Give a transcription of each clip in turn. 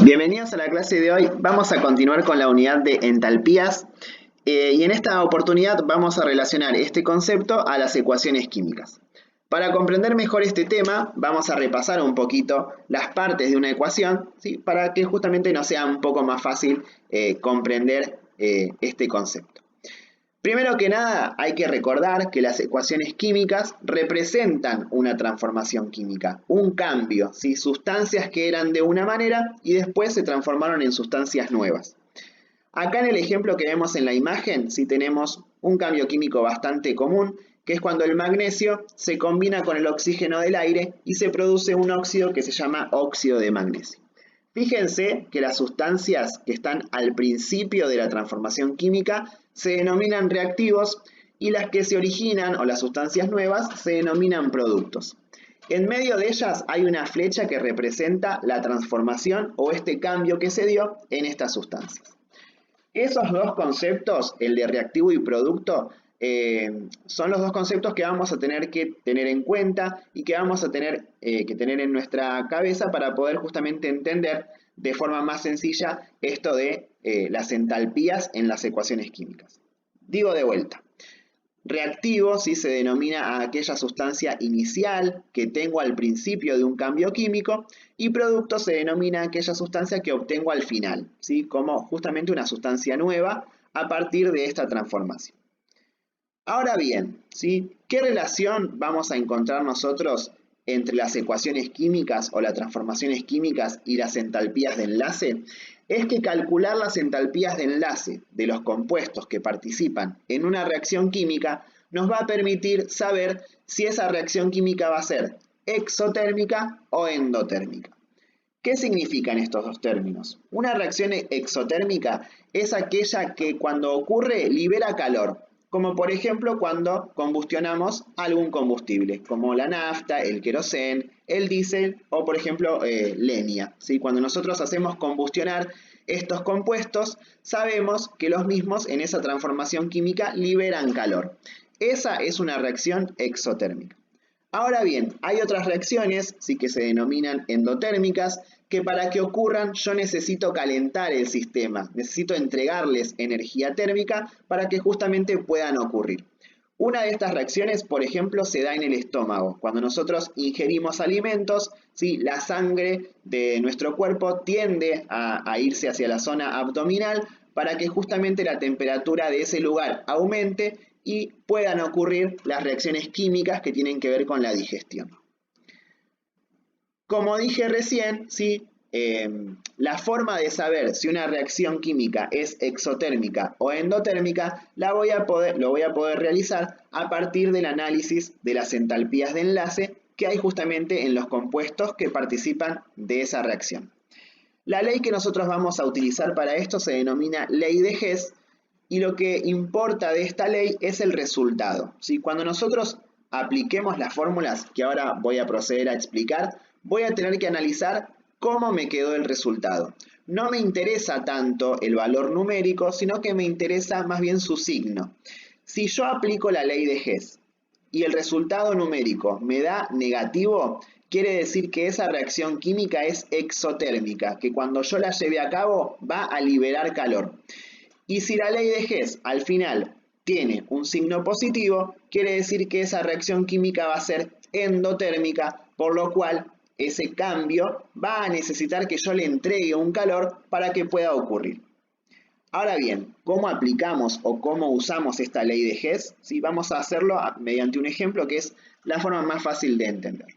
Bienvenidos a la clase de hoy. Vamos a continuar con la unidad de entalpías y en esta oportunidad vamos a relacionar este concepto a las ecuaciones químicas. Para comprender mejor este tema vamos a repasar un poquito las partes de una ecuación, ¿sí? Para que justamente nos sea un poco más fácil comprender este concepto. Primero que nada, hay que recordar que las ecuaciones químicas representan una transformación química, un cambio, ¿sí? Sustancias que eran de una manera y después se transformaron en sustancias nuevas. Acá en el ejemplo que vemos en la imagen, sí tenemos un cambio químico bastante común, que es cuando el magnesio se combina con el oxígeno del aire y se produce un óxido que se llama óxido de magnesio. Fíjense que las sustancias que están al principio de la transformación química se denominan reactivos y las que se originan, o las sustancias nuevas, se denominan productos. En medio de ellas hay una flecha que representa la transformación o este cambio que se dio en estas sustancias. Esos dos conceptos, el de reactivo y producto, son los dos conceptos que vamos a tener que tener en cuenta y que vamos a tener que tener en nuestra cabeza para poder justamente entender de forma más sencilla esto de las entalpías en las ecuaciones químicas. Digo de vuelta. Reactivo ¿sí? Se denomina a aquella sustancia inicial que tengo al principio de un cambio químico y producto se denomina a aquella sustancia que obtengo al final, ¿sí? Como justamente una sustancia nueva a partir de esta transformación. Ahora bien, ¿sí? ¿Qué relación vamos a encontrar nosotros entre las ecuaciones químicas o las transformaciones químicas y las entalpías de enlace? Es que calcular las entalpías de enlace de los compuestos que participan en una reacción química nos va a permitir saber si esa reacción química va a ser exotérmica o endotérmica. ¿Qué significan estos dos términos? Una reacción exotérmica es aquella que cuando ocurre libera calor, como por ejemplo cuando combustionamos algún combustible, como la nafta, el queroseno, el diésel o por ejemplo leña. ¿Sí? Cuando nosotros hacemos combustionar estos compuestos, sabemos que los mismos en esa transformación química liberan calor. Esa es una reacción exotérmica. Ahora bien, hay otras reacciones, sí que se denominan endotérmicas, que para que ocurran yo necesito calentar el sistema, necesito entregarles energía térmica para que justamente puedan ocurrir. Una de estas reacciones, por ejemplo, se da en el estómago. Cuando nosotros ingerimos alimentos, ¿sí? La sangre de nuestro cuerpo tiende a irse hacia la zona abdominal para que justamente la temperatura de ese lugar aumente y puedan ocurrir las reacciones químicas que tienen que ver con la digestión. Como dije recién, ¿sí? La forma de saber si una reacción química es exotérmica o endotérmica lo voy a poder realizar a partir del análisis de las entalpías de enlace que hay justamente en los compuestos que participan de esa reacción. La ley que nosotros vamos a utilizar para esto se denomina ley de Hess y lo que importa de esta ley es el resultado. ¿Sí? Cuando nosotros apliquemos las fórmulas que ahora voy a proceder a explicar, voy a tener que analizar cómo me quedó el resultado. No me interesa tanto el valor numérico, sino que me interesa más bien su signo. Si yo aplico la ley de Hess y el resultado numérico me da negativo, quiere decir que esa reacción química es exotérmica, que cuando yo la lleve a cabo va a liberar calor. Y si la ley de Hess al final tiene un signo positivo, quiere decir que esa reacción química va a ser endotérmica, por lo cual ese cambio va a necesitar que yo le entregue un calor para que pueda ocurrir. Ahora bien, ¿cómo aplicamos o cómo usamos esta ley de Hess? ¿Sí? Vamos a hacerlo mediante un ejemplo que es la forma más fácil de entender.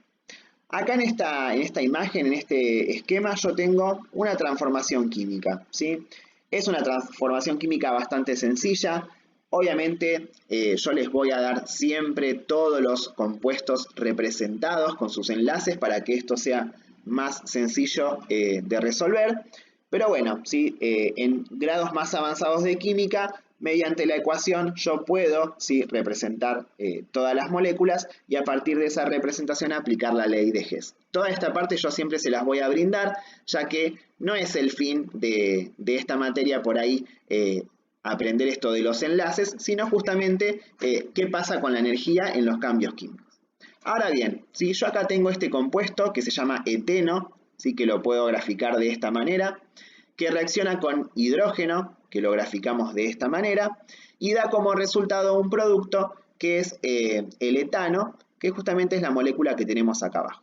Acá en esta imagen, en este esquema, yo tengo una transformación química, ¿sí? Es una transformación química bastante sencilla. Obviamente yo les voy a dar siempre todos los compuestos representados con sus enlaces para que esto sea más sencillo de resolver. Pero bueno, ¿sí? En grados más avanzados de química, mediante la ecuación yo puedo ¿sí? representar todas las moléculas y a partir de esa representación aplicar la ley de Hess. Toda esta parte yo siempre se las voy a brindar, ya que no es el fin de esta materia por ahí aprender esto de los enlaces, sino justamente qué pasa con la energía en los cambios químicos. Ahora bien, si yo acá tengo este compuesto que se llama eteno, sí que lo puedo graficar de esta manera, que reacciona con hidrógeno, que lo graficamos de esta manera, y da como resultado un producto que es el etano, que justamente es la molécula que tenemos acá abajo.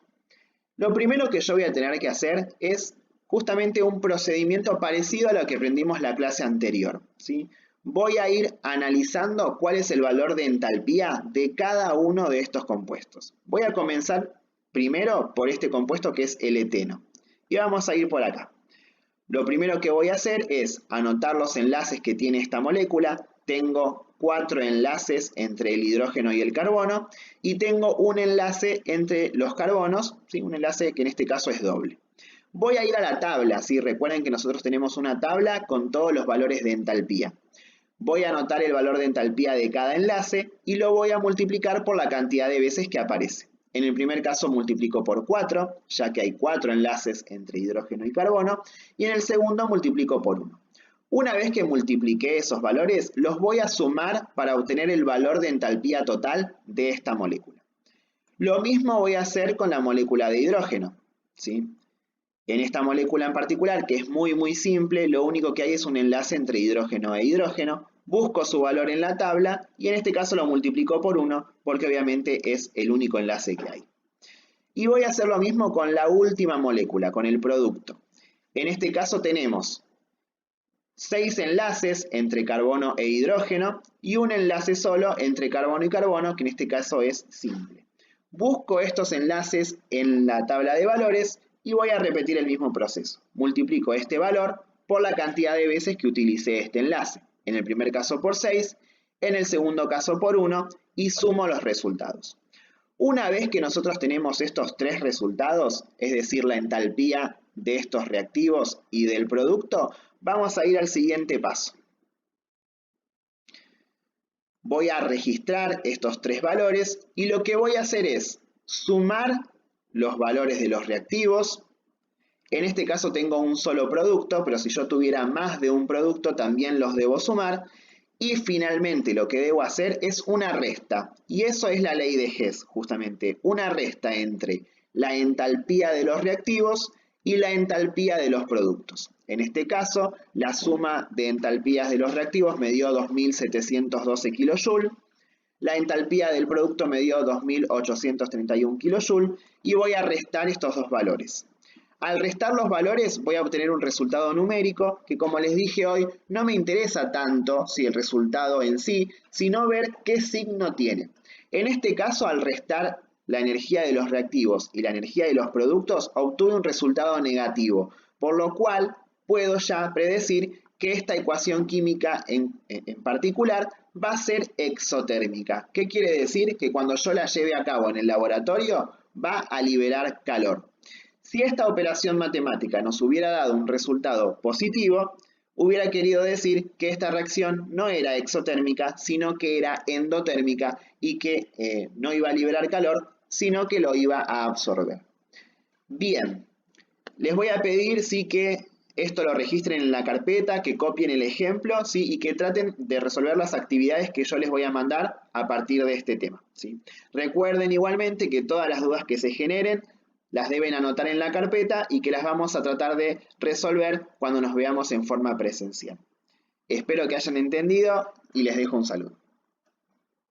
Lo primero que yo voy a tener que hacer es justamente un procedimiento parecido a lo que aprendimos la clase anterior, ¿sí? Voy a ir analizando cuál es el valor de entalpía de cada uno de estos compuestos. Voy a comenzar primero por este compuesto que es el eteno. Y vamos a ir por acá. Lo primero que voy a hacer es anotar los enlaces que tiene esta molécula. Tengo 4 enlaces entre el hidrógeno y el carbono y tengo un enlace entre los carbonos, ¿sí? Un enlace que en este caso es doble. Voy a ir a la tabla, ¿sí? Recuerden que nosotros tenemos una tabla con todos los valores de entalpía. Voy a anotar el valor de entalpía de cada enlace y lo voy a multiplicar por la cantidad de veces que aparece. En el primer caso multiplico por 4, ya que hay 4 enlaces entre hidrógeno y carbono, y en el segundo multiplico por 1. Una vez que multipliqué esos valores, los voy a sumar para obtener el valor de entalpía total de esta molécula. Lo mismo voy a hacer con la molécula de hidrógeno, ¿sí? En esta molécula en particular, que es muy simple, lo único que hay es un enlace entre hidrógeno e hidrógeno. Busco su valor en la tabla y en este caso lo multiplico por 1 porque obviamente es el único enlace que hay. Y voy a hacer lo mismo con la última molécula, con el producto. En este caso tenemos 6 enlaces entre carbono e hidrógeno y un enlace solo entre carbono y carbono, que en este caso es simple. Busco estos enlaces en la tabla de valores y voy a repetir el mismo proceso. Multiplico este valor por la cantidad de veces que utilicé este enlace. En el primer caso por 6, en el segundo caso por 1 y sumo los resultados. Una vez que nosotros tenemos estos 3 resultados, es decir, la entalpía de estos reactivos y del producto, vamos a ir al siguiente paso. Voy a registrar estos 3 valores y lo que voy a hacer es sumar los valores de los reactivos. En este caso tengo un solo producto, pero si yo tuviera más de un producto también los debo sumar. Y finalmente lo que debo hacer es una resta. Y eso es la ley de Hess, justamente. Una resta entre la entalpía de los reactivos y la entalpía de los productos. En este caso, la suma de entalpías de los reactivos me dio 2712 kJ. La entalpía del producto me dio 2831 kJ y voy a restar estos dos valores. Al restar los valores voy a obtener un resultado numérico que, como les dije hoy, no me interesa tanto si el resultado en sí, sino ver qué signo tiene. En este caso, al restar la energía de los reactivos y la energía de los productos, obtuve un resultado negativo, por lo cual puedo ya predecir que esta ecuación química en particular va a ser exotérmica. ¿Qué quiere decir? Que cuando yo la lleve a cabo en el laboratorio va a liberar calor. Si esta operación matemática nos hubiera dado un resultado positivo, hubiera querido decir que esta reacción no era exotérmica, sino que era endotérmica y que no iba a liberar calor, sino que lo iba a absorber. Bien, les voy a pedir sí que esto lo registren en la carpeta, que copien el ejemplo, ¿sí? Y que traten de resolver las actividades que yo les voy a mandar a partir de este tema, ¿sí? Recuerden igualmente que todas las dudas que se generen las deben anotar en la carpeta y que las vamos a tratar de resolver cuando nos veamos en forma presencial. Espero que hayan entendido y les dejo un saludo.